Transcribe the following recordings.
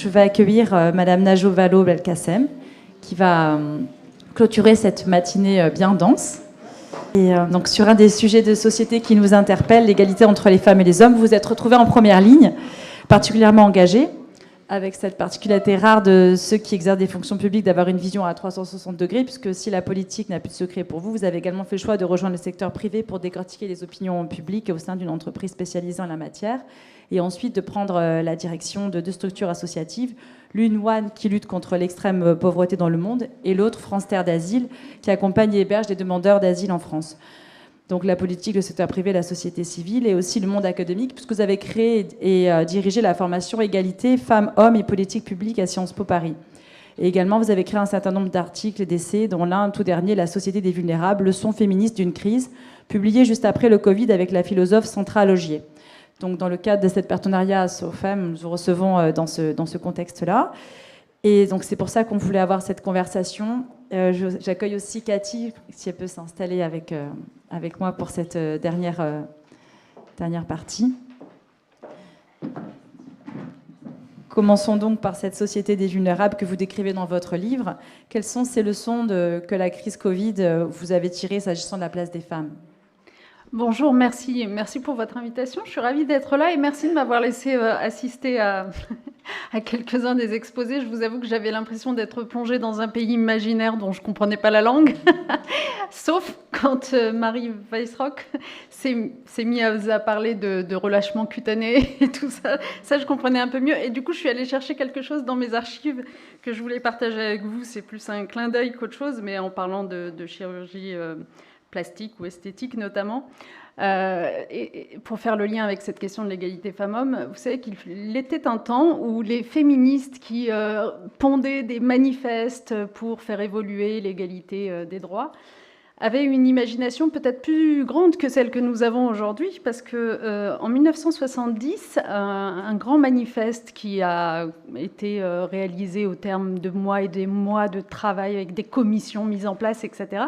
Je vais accueillir Madame Najo Vallaud-Belkacem, qui va clôturer cette matinée bien dense. Et donc sur un des sujets de société qui nous interpelle, l'égalité entre les femmes et les hommes, vous vous êtes retrouvés en première ligne, particulièrement engagés, avec cette particularité rare de ceux qui exercent des fonctions publiques d'avoir une vision à 360 degrés, puisque si la politique n'a plus de secret pour vous, vous avez également fait le choix de rejoindre le secteur privé pour décortiquer les opinions publiques au sein d'une entreprise spécialisée en la matière, et ensuite de prendre la direction de deux structures associatives, l'une One qui lutte contre l'extrême pauvreté dans le monde, et l'autre France Terre d'Asile qui accompagne et héberge des demandeurs d'asile en France. Donc la politique, le secteur privé, la société civile et aussi le monde académique, puisque vous avez créé et dirigé la formation Égalité, Femmes, Hommes et Politique publique à Sciences Po Paris. Et également, vous avez créé un certain nombre d'articles et d'essais, dont l'un tout dernier, La Société des vulnérables, leçon féministe d'une crise, publié juste après le Covid avec la philosophe Sandra Logier. Donc dans le cadre de cette partenariat SOFEM, nous vous recevons dans ce contexte-là. Et donc c'est pour ça qu'on voulait avoir cette conversation. J'accueille aussi Cathy, si elle peut s'installer avec moi pour cette dernière partie. Commençons donc par cette société des vulnérables que vous décrivez dans votre livre. Quelles sont ces leçons que la crise Covid vous avez tirées s'agissant de la place des femmes ? Bonjour, merci pour votre invitation. Je suis ravie d'être là et merci de m'avoir laissé assister à quelques-uns des exposés. Je vous avoue que j'avais l'impression d'être plongée dans un pays imaginaire dont je ne comprenais pas la langue, sauf quand Marie Weissrock s'est mise à parler de relâchement cutané et tout ça. Ça, je comprenais un peu mieux. Et du coup, je suis allée chercher quelque chose dans mes archives que je voulais partager avec vous. C'est plus un clin d'œil qu'autre chose, mais en parlant de chirurgie plastique ou esthétique notamment. Et pour faire le lien avec cette question de l'égalité femmes-hommes, vous savez qu'il était un temps où les féministes qui pondaient des manifestes pour faire évoluer l'égalité des droits avaient une imagination peut-être plus grande que celle que nous avons aujourd'hui, parce que en 1970, un grand manifeste qui a été réalisé au terme de mois et des mois de travail avec des commissions mises en place, etc.,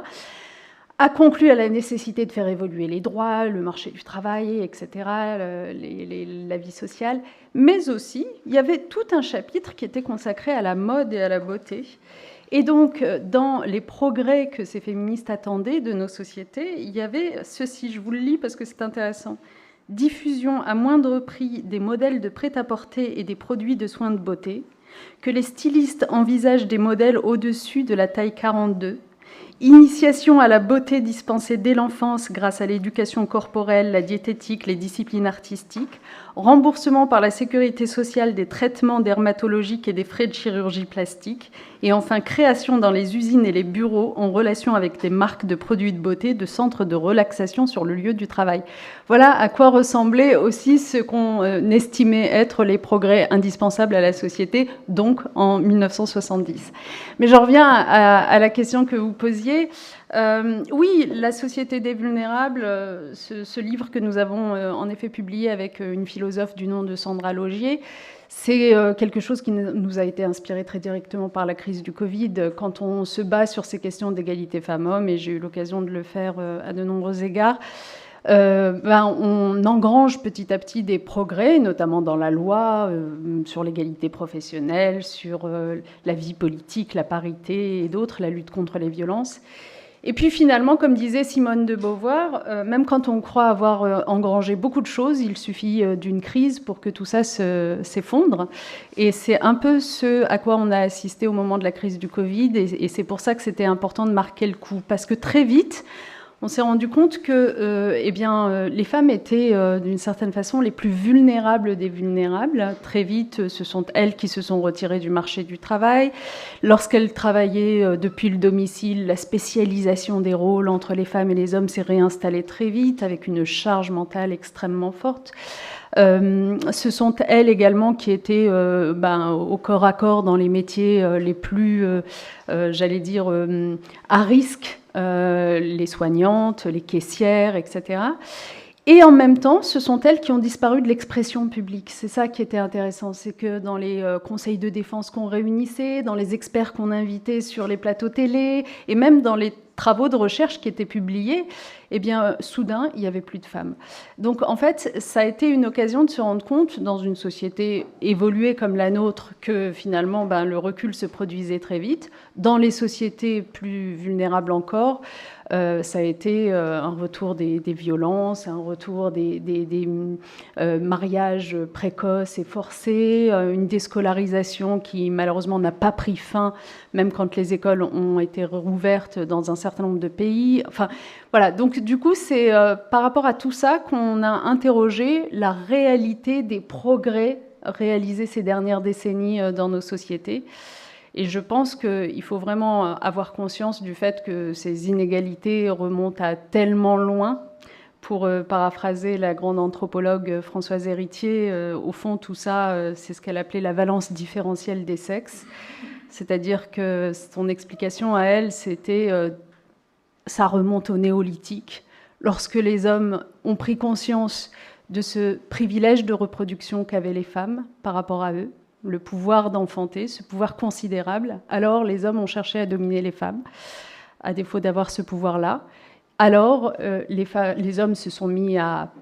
a conclu à la nécessité de faire évoluer les droits, le marché du travail, etc., la vie sociale. Mais aussi, il y avait tout un chapitre qui était consacré à la mode et à la beauté. Et donc, dans les progrès que ces féministes attendaient de nos sociétés, il y avait ceci, je vous le lis parce que c'est intéressant. Diffusion à moindre prix des modèles de prêt-à-porter et des produits de soins de beauté, que les stylistes envisagent des modèles au-dessus de la taille 42, initiation à la beauté dispensée dès l'enfance grâce à l'éducation corporelle, la diététique, les disciplines artistiques, remboursement par la sécurité sociale des traitements dermatologiques et des frais de chirurgie plastique, et enfin création dans les usines et les bureaux en relation avec des marques de produits de beauté, de centres de relaxation sur le lieu du travail. Voilà à quoi ressemblaient aussi ce qu'on estimait être les progrès indispensables à la société, donc en 1970. Mais j'en reviens à la question que vous posiez. Oui, La Société des vulnérables, ce livre que nous avons en effet publié avec une philosophe du nom de Sandra Logier, c'est quelque chose qui nous a été inspiré très directement par la crise du Covid, quand on se bat sur ces questions d'égalité femmes-hommes, et j'ai eu l'occasion de le faire à de nombreux égards. On engrange petit à petit des progrès, notamment dans la loi, sur l'égalité professionnelle, sur la vie politique, la parité et d'autres, la lutte contre les violences. Et puis finalement, comme disait Simone de Beauvoir, même quand on croit avoir engrangé beaucoup de choses, il suffit d'une crise pour que tout ça s'effondre. Et c'est un peu ce à quoi on a assisté au moment de la crise du Covid, et c'est pour ça que c'était important de marquer le coup. Parce que très vite, on s'est rendu compte que les femmes étaient d'une certaine façon les plus vulnérables des vulnérables. Très vite, ce sont elles qui se sont retirées du marché du travail. Lorsqu'elles travaillaient depuis le domicile, la spécialisation des rôles entre les femmes et les hommes s'est réinstallée très vite avec une charge mentale extrêmement forte. Ce sont elles également qui étaient au corps à corps dans les métiers les plus, à risque, les soignantes, les caissières, etc. Et en même temps, ce sont elles qui ont disparu de l'expression publique. C'est ça qui était intéressant, c'est que dans les conseils de défense qu'on réunissait, dans les experts qu'on invitait sur les plateaux télé, et même dans les travaux de recherche qui étaient publiés, eh bien, soudain, il n'y avait plus de femmes. Donc, en fait, ça a été une occasion de se rendre compte, dans une société évoluée comme la nôtre, que finalement, le recul se produisait très vite. Dans les sociétés plus vulnérables encore, ça a été un retour des violences, un retour des mariages précoces et forcés, une déscolarisation qui malheureusement n'a pas pris fin, même quand les écoles ont été rouvertes dans un certain nombre de pays. Enfin, voilà. Donc, du coup, c'est par rapport à tout ça qu'on a interrogé la réalité des progrès réalisés ces dernières décennies dans nos sociétés. Et je pense qu'il faut vraiment avoir conscience du fait que ces inégalités remontent à tellement loin. Pour paraphraser la grande anthropologue Françoise Héritier, au fond, tout ça, c'est ce qu'elle appelait la valence différentielle des sexes. C'est-à-dire que son explication à elle, c'était ça remonte au néolithique, lorsque les hommes ont pris conscience de ce privilège de reproduction qu'avaient les femmes par rapport à eux, le pouvoir d'enfanter, ce pouvoir considérable. Alors, les hommes ont cherché à dominer les femmes, à défaut d'avoir ce pouvoir-là. Alors, les hommes se sont mis à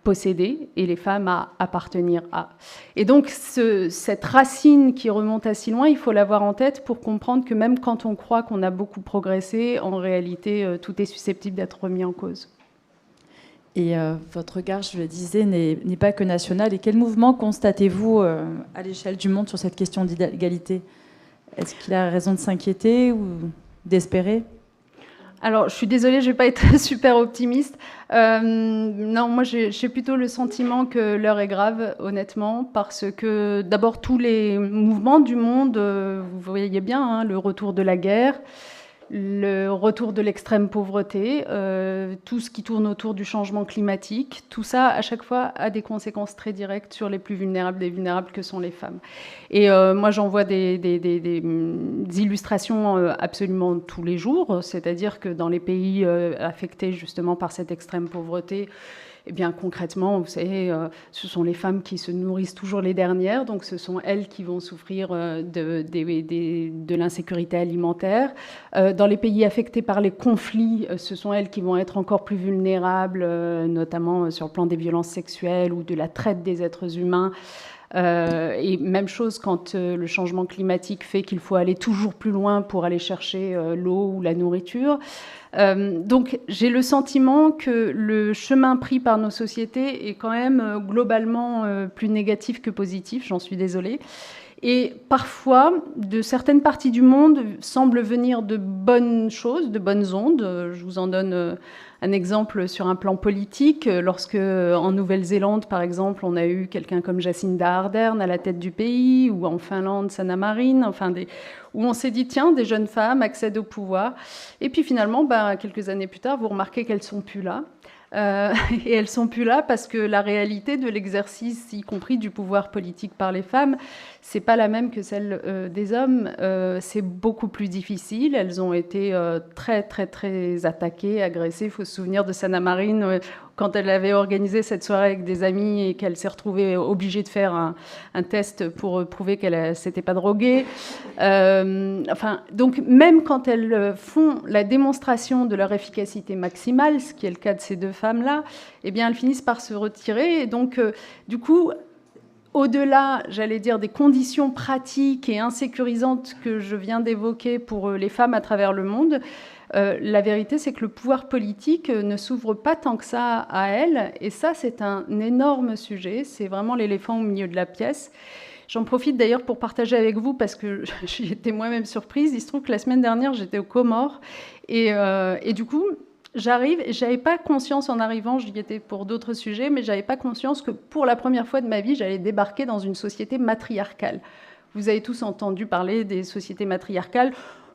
posséder et les femmes à appartenir à. Et donc, cette racine qui remonte à si loin, il faut l'avoir en tête pour comprendre que même quand on croit qu'on a beaucoup progressé, en réalité, tout est susceptible d'être remis en cause. Et votre regard, je le disais, n'est pas que national. Et quel mouvement constatez-vous à l'échelle du monde sur cette question d'égalité ? Est-ce qu'il a raison de s'inquiéter ou d'espérer ? Alors, je suis désolée, je ne vais pas être super optimiste. Non, moi, j'ai plutôt le sentiment que l'heure est grave, honnêtement, parce que d'abord, tous les mouvements du monde, vous voyez bien, le retour de la guerre, le retour de l'extrême pauvreté, tout ce qui tourne autour du changement climatique, tout ça, à chaque fois, a des conséquences très directes sur les plus vulnérables des vulnérables que sont les femmes. Et moi, j'en vois des illustrations absolument tous les jours, c'est-à-dire que dans les pays affectés justement par cette extrême pauvreté, eh bien, concrètement, vous savez, ce sont les femmes qui se nourrissent toujours les dernières, donc ce sont elles qui vont souffrir de l'insécurité alimentaire. Dans les pays affectés par les conflits, ce sont elles qui vont être encore plus vulnérables, notamment sur le plan des violences sexuelles ou de la traite des êtres humains. Et même chose quand le changement climatique fait qu'il faut aller toujours plus loin pour aller chercher l'eau ou la nourriture. Donc j'ai le sentiment que le chemin pris par nos sociétés est quand même globalement plus négatif que positif, j'en suis désolée. Et parfois, de certaines parties du monde semblent venir de bonnes choses, de bonnes ondes. Je vous en donne un exemple sur un plan politique. Lorsque, en Nouvelle-Zélande, par exemple, on a eu quelqu'un comme Jacinda Ardern à la tête du pays, ou en Finlande, Sanna Marin, où on s'est dit, tiens, des jeunes femmes accèdent au pouvoir. Et puis finalement, quelques années plus tard, vous remarquez qu'elles ne sont plus là. Et elles sont plus là parce que la réalité de l'exercice, y compris du pouvoir politique par les femmes, c'est pas la même que celle des hommes. C'est beaucoup plus difficile. Elles ont été très, très, très attaquées, agressées. Il faut se souvenir de Sanna Marin quand elle avait organisé cette soirée avec des amis et qu'elle s'est retrouvée obligée de faire un test pour prouver qu'elle s'était pas droguée. Donc même quand elles font la démonstration de leur efficacité maximale, ce qui est le cas de ces deux femmes-là, eh bien elles finissent par se retirer. Et donc, du coup, au-delà, j'allais dire, des conditions pratiques et insécurisantes que je viens d'évoquer pour les femmes à travers le monde, la vérité, c'est que le pouvoir politique ne s'ouvre pas tant que ça à elles. Et ça, c'est un énorme sujet. C'est vraiment l'éléphant au milieu de la pièce. J'en profite d'ailleurs pour partager avec vous, parce que j'ai été moi-même surprise. Il se trouve que la semaine dernière, j'étais aux Comores. Et du coup, j'arrive, et j'avais pas conscience en arrivant, j'y étais pour d'autres sujets, mais j'avais pas conscience que pour la première fois de ma vie, j'allais débarquer dans une société matriarcale. Vous avez tous entendu parler des sociétés matriarcales,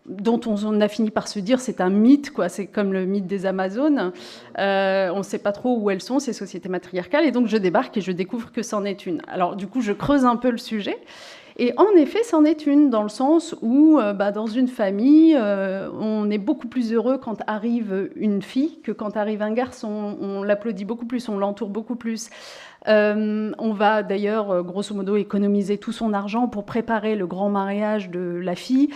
dont on a fini par se dire c'est un mythe, quoi. C'est comme le mythe des Amazones. On ne sait pas trop où elles sont, ces sociétés matriarcales. Et donc je débarque et je découvre que c'en est une. Alors du coup, je creuse un peu le sujet. Et en effet, c'en est une, dans le sens où, dans une famille, on est beaucoup plus heureux quand arrive une fille que quand arrive un garçon. On l'applaudit beaucoup plus, on l'entoure beaucoup plus. On va d'ailleurs, grosso modo, économiser tout son argent pour préparer le grand mariage de la fille,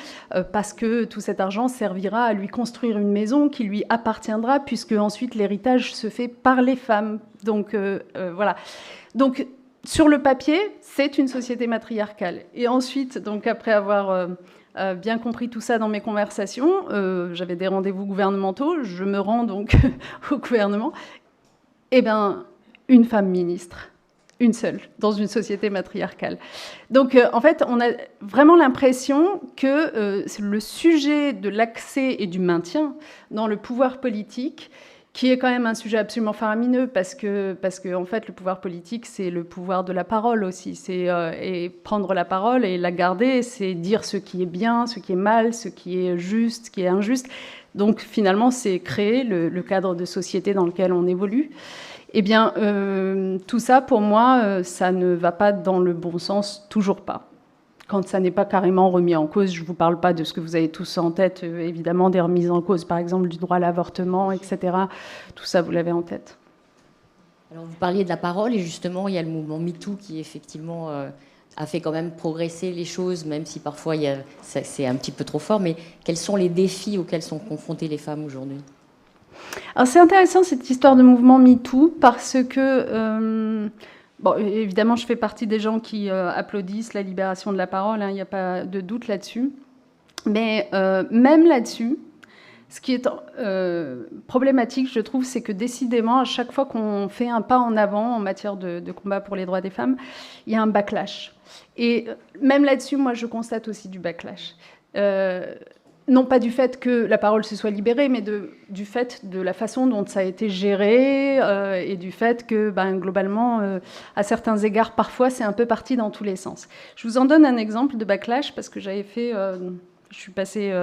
parce que tout cet argent servira à lui construire une maison qui lui appartiendra, puisque ensuite l'héritage se fait par les femmes. Donc voilà. Donc sur le papier, c'est une société matriarcale. Et ensuite, donc après avoir bien compris tout ça dans mes conversations, j'avais des rendez-vous gouvernementaux, je me rends donc au gouvernement. Eh bien, une femme ministre, une seule, dans une société matriarcale. Donc, en fait, on a vraiment l'impression que le sujet de l'accès et du maintien dans le pouvoir politique, qui est quand même un sujet absolument faramineux, parce que en fait, le pouvoir politique, c'est le pouvoir de la parole aussi. Et prendre la parole et la garder, c'est dire ce qui est bien, ce qui est mal, ce qui est juste, ce qui est injuste. Donc, finalement, c'est créer le cadre de société dans lequel on évolue. Eh bien, tout ça, pour moi, ça ne va pas dans le bon sens, toujours pas. Quand ça n'est pas carrément remis en cause, je ne vous parle pas de ce que vous avez tous en tête, évidemment, des remises en cause, par exemple, du droit à l'avortement, etc. Tout ça, vous l'avez en tête. Alors, vous parliez de la parole, et justement, il y a le mouvement MeToo qui, effectivement, a fait quand même progresser les choses, même si parfois c'est un petit peu trop fort. Mais quels sont les défis auxquels sont confrontées les femmes aujourd'hui ? Alors, c'est intéressant, cette histoire de mouvement MeToo, parce que... Bon, évidemment, je fais partie des gens qui applaudissent la libération de la parole, hein, il n'y a pas de doute là-dessus. Mais même là-dessus, ce qui est problématique, je trouve, c'est que décidément, à chaque fois qu'on fait un pas en avant en matière de combat pour les droits des femmes, il y a un backlash. Et même là-dessus, moi, je constate aussi du backlash. Non pas du fait que la parole se soit libérée, mais du fait de la façon dont ça a été géré et du fait que, globalement, à certains égards, parfois, c'est un peu parti dans tous les sens. Je vous en donne un exemple de backlash parce que j'avais fait... je suis passée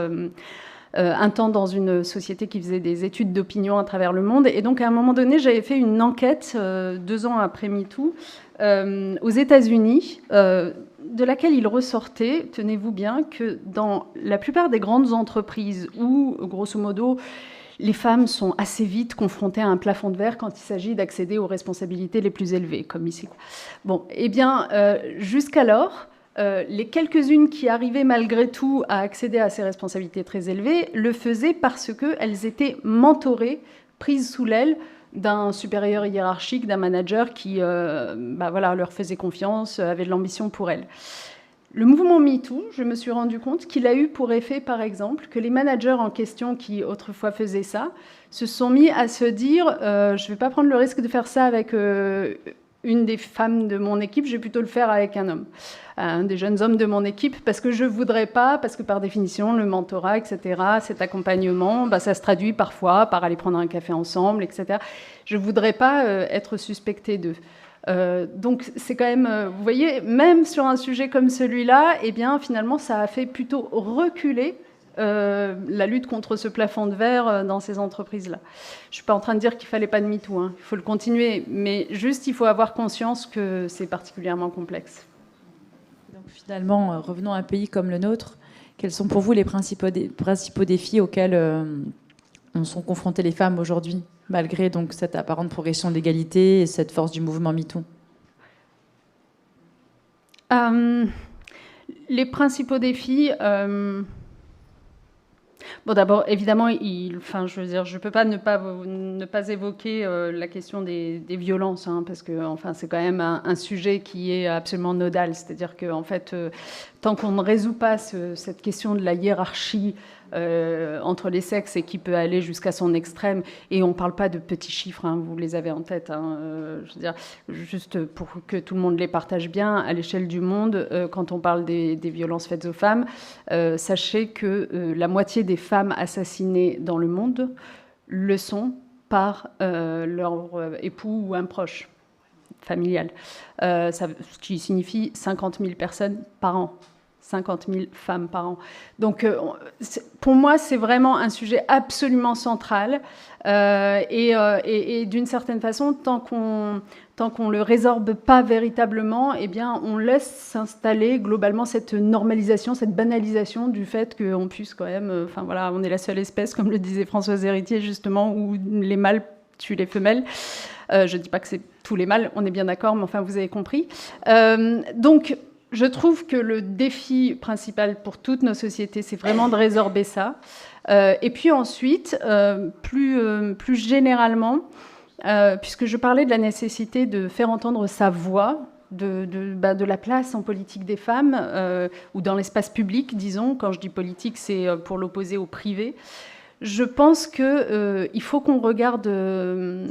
un temps dans une société qui faisait des études d'opinion à travers le monde. Et donc, à un moment donné, j'avais fait une enquête, 2 ans après MeToo, aux États-Unis, de laquelle il ressortait, tenez-vous bien, que dans la plupart des grandes entreprises où, grosso modo, les femmes sont assez vite confrontées à un plafond de verre quand il s'agit d'accéder aux responsabilités les plus élevées, comme ici. Bon, eh bien, jusqu'alors, les quelques-unes qui arrivaient malgré tout à accéder à ces responsabilités très élevées le faisaient parce qu'elles étaient mentorées, prises sous l'aile d'un supérieur hiérarchique, d'un manager qui leur faisait confiance, avait de l'ambition pour elles. Le mouvement MeToo, je me suis rendu compte qu'il a eu pour effet, par exemple, que les managers en question qui autrefois faisaient ça se sont mis à se dire je ne vais pas prendre le risque de faire ça avec une des femmes de mon équipe, je vais plutôt le faire avec un homme, un des jeunes hommes de mon équipe, parce que je ne voudrais pas, parce que par définition, le mentorat, etc., cet accompagnement, ça se traduit parfois par aller prendre un café ensemble, etc. Je ne voudrais pas être suspectée d'eux. Donc c'est quand même, vous voyez, même sur un sujet comme celui-là, eh bien finalement ça a fait plutôt reculer la lutte contre ce plafond de verre dans ces entreprises-là. Je ne suis pas en train de dire qu'il ne fallait pas de MeToo, hein. Il faut le continuer, mais juste il faut avoir conscience que c'est particulièrement complexe. Donc finalement, revenons à un pays comme le nôtre. Quels sont pour vous les principaux défis auxquels sont confrontées les femmes aujourd'hui, malgré donc cette apparente progression de l'égalité et cette force du mouvement MeToo ? Les principaux défis... Bon, d'abord, évidemment, je ne peux pas ne pas évoquer la question des violences, hein, parce que, c'est quand même un sujet qui est absolument nodal. C'est-à-dire que, en fait, tant qu'on ne résout pas cette question de la hiérarchie entre les sexes et qui peut aller jusqu'à son extrême, et on ne parle pas de petits chiffres, hein, vous les avez en tête, hein, je veux dire, juste pour que tout le monde les partage bien, à l'échelle du monde, quand on parle des violences faites aux femmes, sachez que la moitié des femmes assassinées dans le monde le sont par leur époux ou un proche familial, ce qui signifie 50 000 personnes par an. 50 000 femmes par an. Donc, pour moi, c'est vraiment un sujet absolument central. Et d'une certaine façon, tant qu'on le résorbe pas véritablement, eh bien, on laisse s'installer globalement cette normalisation, cette banalisation du fait qu'on puisse quand même... Enfin, voilà, on est la seule espèce, comme le disait Françoise Héritier, justement, où les mâles tuent les femelles. Je ne dis pas que c'est tous les mâles, on est bien d'accord, mais enfin, vous avez compris. Donc, je trouve que le défi principal pour toutes nos sociétés, c'est vraiment de résorber ça. Et puis ensuite, plus généralement, puisque je parlais de la nécessité de faire entendre sa voix, de la place en politique des femmes, ou dans l'espace public, disons. Quand je dis politique, c'est pour l'opposer au privé. Je pense qu'il faut qu'on regarde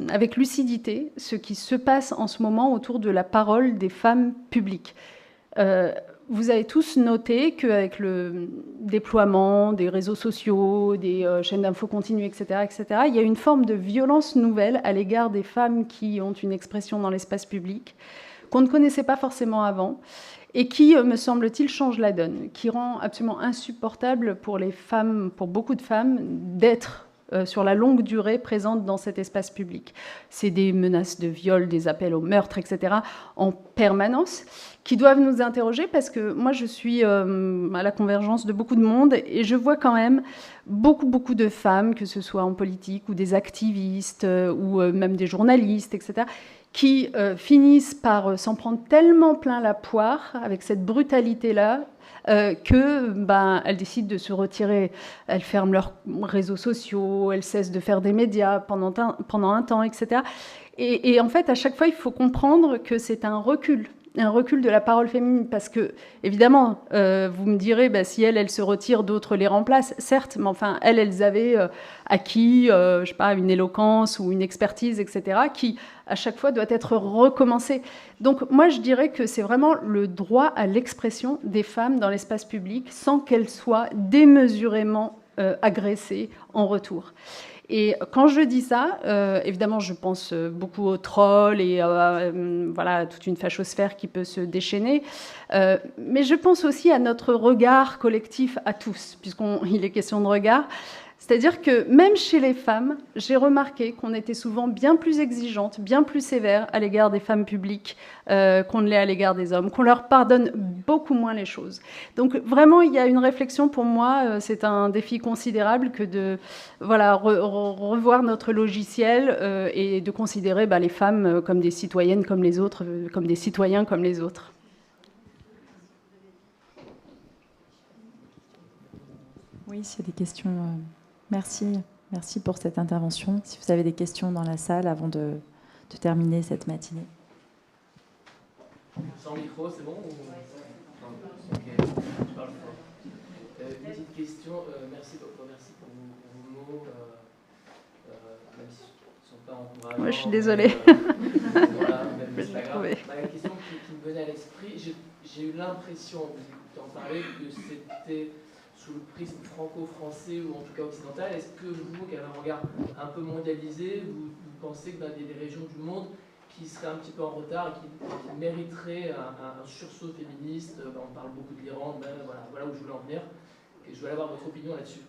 avec lucidité ce qui se passe en ce moment autour de la parole des femmes publiques. Vous avez tous noté qu'avec le déploiement des réseaux sociaux, des chaînes d'infos continues, etc., il y a une forme de violence nouvelle à l'égard des femmes qui ont une expression dans l'espace public, qu'on ne connaissait pas forcément avant, et qui, me semble-t-il, change la donne, qui rend absolument insupportable pour les femmes, pour beaucoup de femmes, d'être sur la longue durée présentes dans cet espace public. C'est des menaces de viol, des appels au meurtre, etc., en permanence, qui doivent nous interroger, parce que moi, je suis à la convergence de beaucoup de monde, et je vois quand même beaucoup de femmes, que ce soit en politique, ou des activistes, ou même des journalistes, etc., qui finissent par s'en prendre tellement plein la poire, avec cette brutalité-là, qu'elles décident de se retirer. Elles ferment leurs réseaux sociaux, elles cessent de faire des médias pendant un temps, etc. Et en fait, à chaque fois, il faut comprendre que c'est un recul de la parole féminine, parce que, évidemment, vous me direz, si elles se retirent, d'autres les remplacent, certes, mais enfin, elles avaient acquis, je sais pas, une éloquence ou une expertise, etc., qui, à chaque fois, doit être recommencée. Donc, moi, je dirais que c'est vraiment le droit à l'expression des femmes dans l'espace public, sans qu'elles soient démesurément agressées en retour. Et quand je dis ça, évidemment, je pense beaucoup aux trolls et voilà, toute une fachosphère qui peut se déchaîner. Mais je pense aussi à notre regard collectif à tous, puisqu'il est question de regard. C'est-à-dire que même chez les femmes, j'ai remarqué qu'on était souvent bien plus exigeante, bien plus sévère à l'égard des femmes publiques qu'on ne l'est à l'égard des hommes, qu'on leur pardonne beaucoup moins les choses. Donc vraiment, il y a une réflexion pour moi, c'est un défi considérable que de revoir notre logiciel et de considérer les femmes comme des citoyennes comme les autres, comme des citoyens comme les autres. Oui, s'il y a des questions... Merci pour cette intervention. Si vous avez des questions dans la salle avant de terminer cette matinée. Sans micro, c'est bon ou... Ok, je parle fort. Une petite question. Merci pour vos mots, même s'ils ne sont pas encourageants. Moi, je suis désolée. Voilà, mais c'est pas grave. La question qui me venait à l'esprit, j'ai eu l'impression, en vous écoutant parler, que c'était sous le prisme franco-français ou en tout cas occidental. Est-ce que vous, qui avez un regard un peu mondialisé, vous pensez qu'il y a des régions du monde qui seraient un petit peu en retard et qui mériteraient un sursaut féministe? On parle beaucoup de l'Iran, voilà où je voulais en venir. Et je voulais avoir votre opinion là-dessus.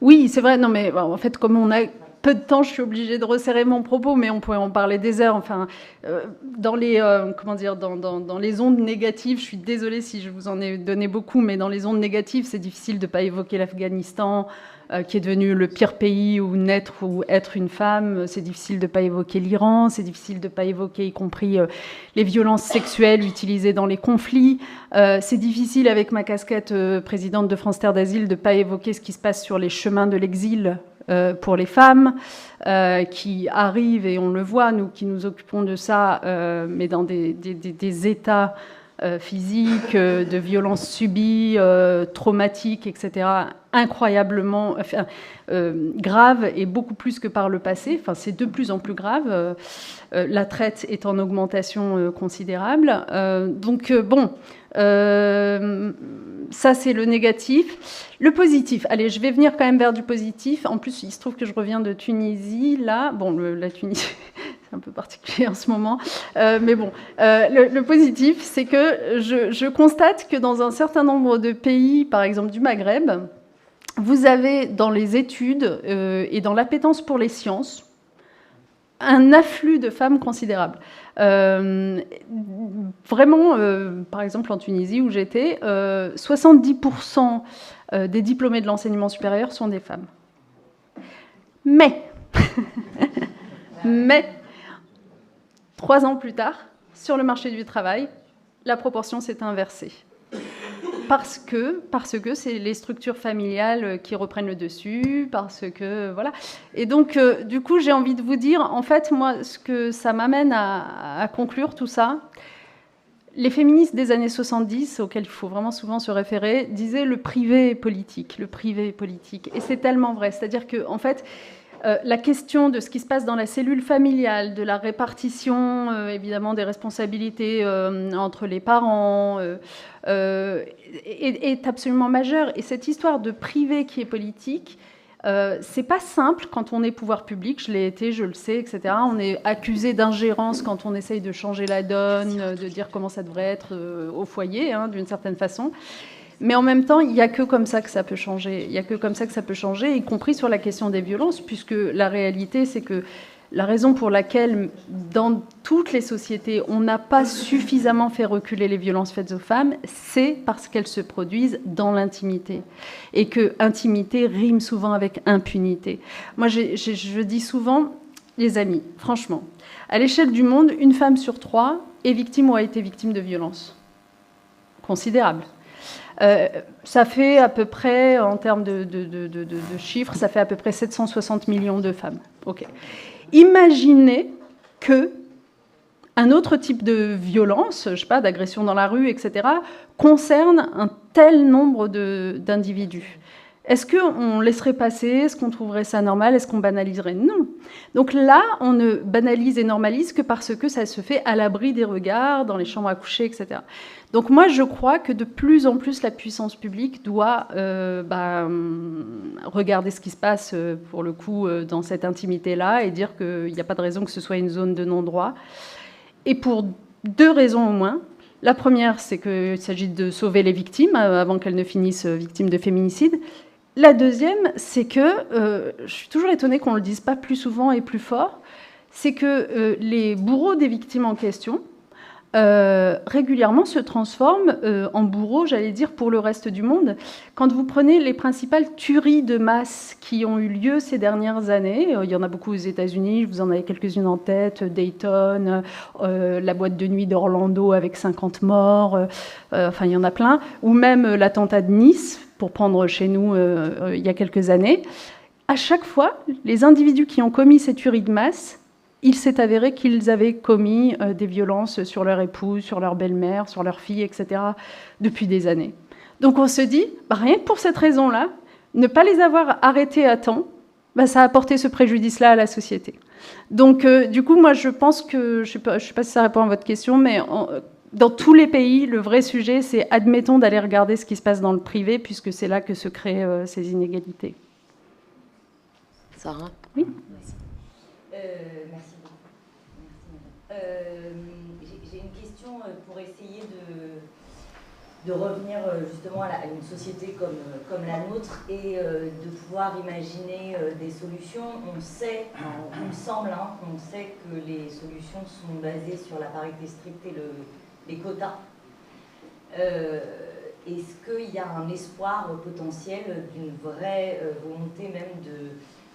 Oui, c'est vrai. Non, mais en fait, comme on a peu de temps, je suis obligée de resserrer mon propos, mais on pourrait en parler des heures. Enfin, dans les dans les ondes négatives, je suis désolée si je vous en ai donné beaucoup, mais dans les ondes négatives, c'est difficile de ne pas évoquer l'Afghanistan, qui est devenu le pire pays où naître ou être une femme. C'est difficile de ne pas évoquer l'Iran, c'est difficile de ne pas évoquer, y compris les violences sexuelles utilisées dans les conflits. C'est difficile, avec ma casquette présidente de France Terre d'Asile, de ne pas évoquer ce qui se passe sur les chemins de l'exil pour les femmes qui arrivent, et on le voit, nous qui nous occupons de ça, mais dans des états physiques, de violences subies, traumatiques, etc., incroyablement graves, et beaucoup plus que par le passé. Enfin, c'est de plus en plus grave. La traite est en augmentation considérable. Ça, c'est le négatif. Le positif, allez, je vais venir quand même vers du positif. En plus, il se trouve que je reviens de Tunisie, là. Bon, la Tunisie, un peu particulier en ce moment. Mais bon, le positif, c'est que je constate que dans un certain nombre de pays, par exemple du Maghreb, vous avez dans les études et dans l'appétence pour les sciences un afflux de femmes considérable. Vraiment, par exemple en Tunisie où j'étais, 70% des diplômés de l'enseignement supérieur sont des femmes. Mais 3 ans plus tard, sur le marché du travail, la proportion s'est inversée. Parce que c'est les structures familiales qui reprennent le dessus, parce que, voilà. Et donc, du coup, j'ai envie de vous dire, en fait, moi, ce que ça m'amène à conclure tout ça, les féministes des années 70, auxquelles il faut vraiment souvent se référer, disaient le privé est politique, le privé est politique. Et c'est tellement vrai. C'est-à-dire que, en fait, la question de ce qui se passe dans la cellule familiale, de la répartition, évidemment, des responsabilités entre les parents, est absolument majeure. Et cette histoire de privé qui est politique, c'est pas simple quand on est pouvoir public, je l'ai été, je le sais, etc. On est accusé d'ingérence quand on essaye de changer la donne, de dire comment ça devrait être au foyer, hein, d'une certaine façon. Mais en même temps, il n'y a que comme ça que ça peut changer. Il n'y a que comme ça que ça peut changer, y compris sur la question des violences, puisque la réalité, c'est que la raison pour laquelle, dans toutes les sociétés, on n'a pas suffisamment fait reculer les violences faites aux femmes, c'est parce qu'elles se produisent dans l'intimité. Et que intimité rime souvent avec impunité. Moi, je dis souvent, les amis, franchement, à l'échelle du monde, une femme sur 3 est victime ou a été victime de violences. Considérable. Ça fait à peu près, en termes de chiffres, ça fait à peu près 760 millions de femmes. Ok. Imaginez que un autre type de violence, je sais pas, d'agression dans la rue, etc., concerne un tel nombre d'individus. Est-ce qu'on laisserait passer? Est-ce qu'on trouverait ça normal? Est-ce qu'on banaliserait? Non. Donc là, on ne banalise et normalise que parce que ça se fait à l'abri des regards, dans les chambres à coucher, etc. Donc moi, je crois que de plus en plus, la puissance publique doit regarder ce qui se passe, pour le coup, dans cette intimité-là et dire qu'il n'y a pas de raison que ce soit une zone de non-droit. Et pour 2 raisons au moins. La première, c'est qu'il s'agit de sauver les victimes avant qu'elles ne finissent victimes de féminicide. La deuxième, c'est que, je suis toujours étonnée qu'on ne le dise pas plus souvent et plus fort, c'est que les bourreaux des victimes en question, régulièrement se transforment en bourreaux, j'allais dire, pour le reste du monde. Quand vous prenez les principales tueries de masse qui ont eu lieu ces dernières années, il y en a beaucoup aux États-Unis, vous en avez quelques-unes en tête, Dayton, la boîte de nuit d'Orlando avec 50 morts, enfin il y en a plein, ou même l'attentat de Nice, pour prendre chez nous il y a quelques années. À chaque fois, les individus qui ont commis ces tueries de masse, il s'est avéré qu'ils avaient commis des violences sur leur épouse, sur leur belle-mère, sur leur fille, etc., depuis des années. Donc on se dit, rien que pour cette raison-là, ne pas les avoir arrêtés à temps, ça a apporté ce préjudice-là à la société. Donc du coup, moi je pense que, je sais pas si ça répond à votre question, mais dans tous les pays, le vrai sujet, c'est admettons d'aller regarder ce qui se passe dans le privé, puisque c'est là que se créent ces inégalités. Sarah? Oui. Merci beaucoup. J'ai une question pour essayer de revenir justement à une société comme la nôtre et de pouvoir imaginer des solutions. On sait, il me semble, on sait que les solutions sont basées sur la parité stricte et les quotas. Est-ce qu'il y a un espoir potentiel d'une vraie volonté même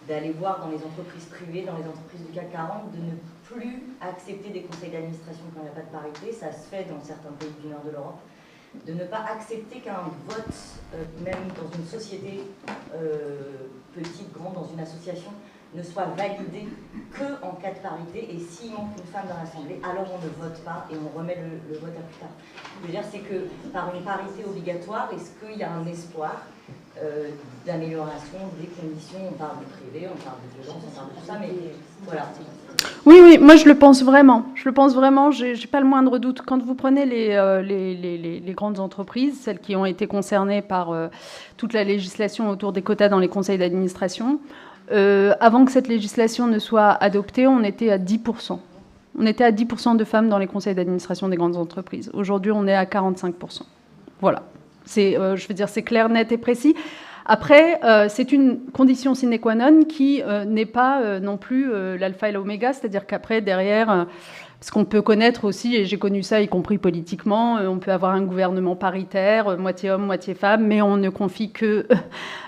d'aller voir dans les entreprises privées, dans les entreprises du CAC 40, de ne plus accepter des conseils d'administration quand il n'y a pas de parité, ça se fait dans certains pays du nord de l'Europe, de ne pas accepter qu'un vote, même dans une société petite, grande, dans une association, ne soit validé qu'en cas de parité, et s'il manque une femme dans l'Assemblée, alors on ne vote pas et on remet le vote à plus tard. Je veux dire, c'est que par une parité obligatoire, est-ce qu'il y a un espoir d'amélioration des conditions? On parle du privé, on parle de violence, on parle de tout ça, mais voilà. Oui, moi je le pense vraiment. J'ai pas le moindre doute. Quand vous prenez les grandes entreprises, celles qui ont été concernées par toute la législation autour des quotas dans les conseils d'administration, avant que cette législation ne soit adoptée, on était à 10%. On était à 10% de femmes dans les conseils d'administration des grandes entreprises. Aujourd'hui, on est à 45%. Voilà. Je veux dire, c'est clair, net et précis. Après, c'est une condition sine qua non qui n'est pas non plus l'alpha et l'oméga, c'est-à-dire qu'après, derrière, parce qu'on peut connaître aussi, et j'ai connu ça, y compris politiquement, on peut avoir un gouvernement paritaire, moitié homme, moitié femme, mais on ne confie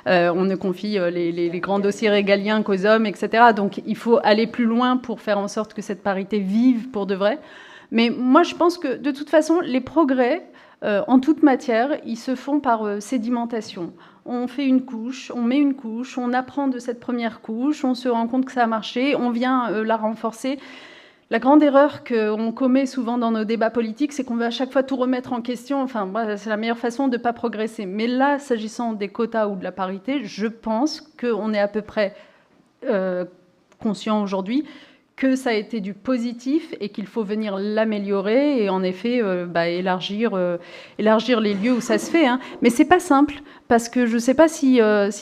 les grands dossiers régaliens qu'aux hommes, etc. Donc, il faut aller plus loin pour faire en sorte que cette parité vive pour de vrai. Mais moi, je pense que, de toute façon, les progrès, en toute matière, ils se font par sédimentation. On fait une couche, on met une couche, on apprend de cette première couche, on se rend compte que ça a marché, on vient la renforcer. La grande erreur qu'on commet souvent dans nos débats politiques, c'est qu'on veut à chaque fois tout remettre en question. Enfin, c'est la meilleure façon de ne pas progresser. Mais là, s'agissant des quotas ou de la parité, je pense qu'on est à peu près conscient aujourd'hui que ça a été du positif et qu'il faut venir l'améliorer et en effet élargir les lieux où ça se fait. Hein. Mais c'est pas simple parce que je sais pas si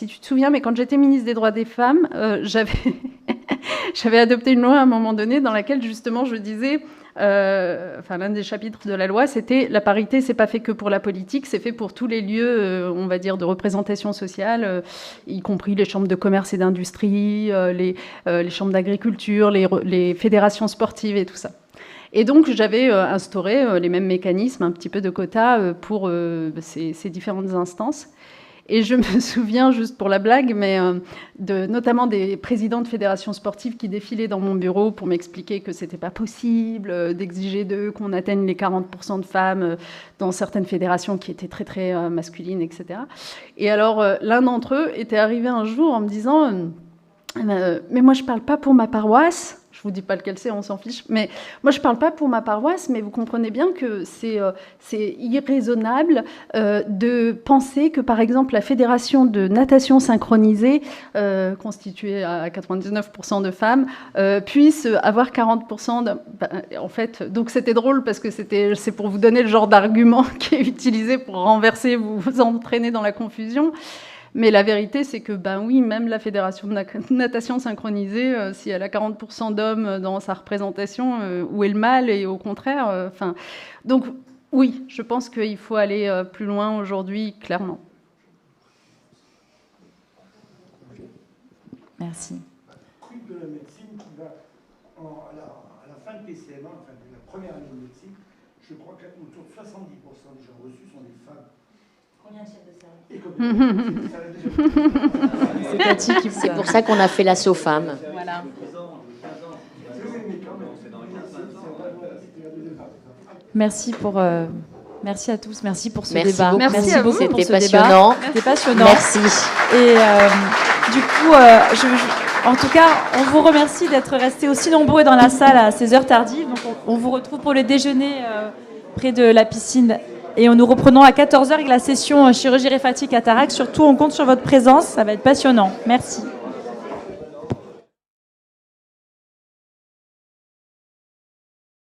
tu te souviens, mais quand j'étais ministre des droits des femmes, j'avais adopté une loi à un moment donné dans laquelle justement je disais, l'un des chapitres de la loi, c'était la parité, c'est pas fait que pour la politique, c'est fait pour tous les lieux, on va dire, de représentation sociale, y compris les chambres de commerce et d'industrie, les chambres d'agriculture, les fédérations sportives et tout ça. Et donc j'avais instauré les mêmes mécanismes, un petit peu de quotas pour ces différentes instances. Et je me souviens, juste pour la blague, mais notamment des présidents de fédérations sportives qui défilaient dans mon bureau pour m'expliquer que c'était pas possible d'exiger d'eux qu'on atteigne les 40% de femmes dans certaines fédérations qui étaient très, très masculines, etc. Et alors, l'un d'entre eux était arrivé un jour en me disant mais moi, je parle pas pour ma paroisse. Je vous dis pas lequel c'est, on s'en fiche. Mais moi, je parle pas pour ma paroisse, mais vous comprenez bien que c'est irraisonnable de penser que, par exemple, la fédération de natation synchronisée, constituée à 99% de femmes, puisse avoir 40% en fait, donc c'était drôle parce que c'est pour vous donner le genre d'argument qui est utilisé pour renverser, vous entraîner dans la confusion. Mais la vérité, c'est que, oui, même la Fédération de natation synchronisée, si elle a 40% d'hommes dans sa représentation, où est le mal et au contraire, donc, oui, je pense qu'il faut aller plus loin aujourd'hui, clairement. Merci. Quid de la médecine qui va, à la fin de PCM1, enfin de la première année de médecine, je crois qu'autour de 70% des gens reçus sont des femmes. Combien de chefs de service? C'est pour ça qu'on a fait l'assaut femmes. Voilà. Merci à tous, merci pour ce débat. Merci à vous. C'était passionnant. C'était passionnant. Merci. Et du coup, en tout cas, on vous remercie d'être restés aussi nombreux dans la salle à ces heures tardives. Donc, on vous retrouve pour le déjeuner près de la piscine. Et nous reprenons à 14h avec la session chirurgie réfractive cataracte. Surtout, on compte sur votre présence. Ça va être passionnant. Merci.